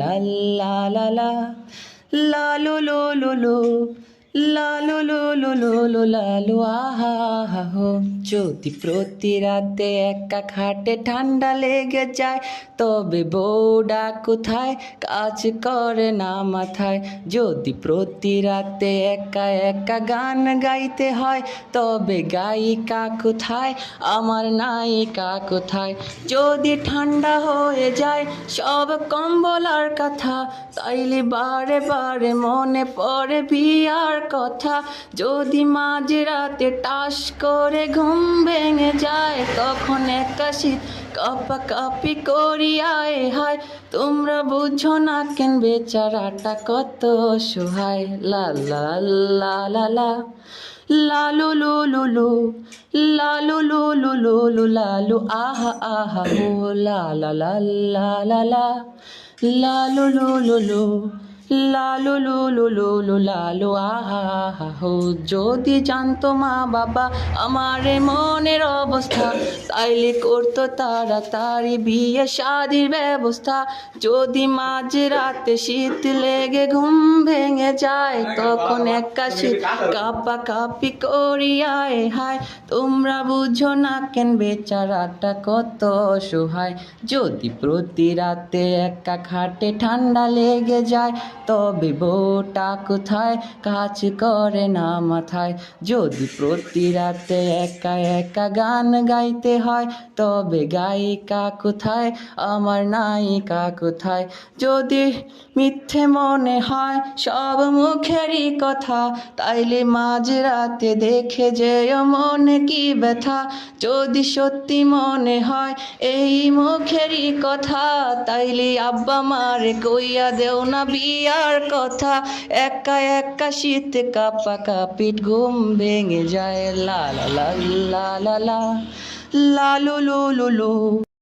লা লা লা লা লা লো লো লো লো লা লো লো লো লো লো লা লো আহা আহা হো। যদি প্রতি রাতে একা খাটে ঠান্ডা লেগে যায়, তবে বউডা কোথায়, কাজ করে না মাথায়। যদি প্রতি রাতে একা একা গান গাইতে হয়, তবে গায়িকা কোথায়, আমার নায়িকা কোথায়। যদি ঠান্ডা হয়ে যায় সব কম্বল আর কাঁথা, তাইলে বারে বারে মনে পড়ে বিয়ার কথা। যদি মাঝরাতে টাস করে ঘুম ভেঙে যায়, তখন একা শীত কাঁপাকাঁপি করি আয় হায়। তোমরা বুঝো না কেন বেচারাটা কত অসহায়। লা লা লা লা লা লা লু লু লু লু লা লু লু লু লু লু লা লু আহা আহা হো। লা লা লা লা লা লা লা লু লু লু লু লা লু লু লু লু লু লা লু আহা আহা হো। যদি জানতো মা বাবা আমার এ মনের অবস্থা, তাইলে করতো তাড়াতাড়ি বিয়ে শাদির ব্যবস্থা। যদি মাঝরাতে শীত লেগে ঘুম ভেঙে যায়, তখন একা শীত কাঁপাকাঁপি করি আয় হায়। তোমরা বুঝো না কেন বেচারাটা কত অসহায়। যদি প্রতি রাতে একা খাটে ঠান্ডা লেগে যায়, তবে বউটা কোথায়, কাজ করে না মাথায়। যদি প্রতি রাতে একা একা গান গাইতে হয়, তবে গায়িকা কোথায়, আমার নায়িকা কোথায়। যদি মিথ্যে মনে হয় সব মুখেরই কথা, তাইলে মাঝরাতে দেখে যেও মনে কি ব্যথা। যদি সত্যি মনে হয় এই মুখেরই কথা, তাইলে আব্বা মারে কইয়া দেও না বিয়ার কথা। একা একা শীত কাঁপাকাঁপি ঘুম ভেঙে যায়। লা লা লা লা লা লা লা লু লু লু লু।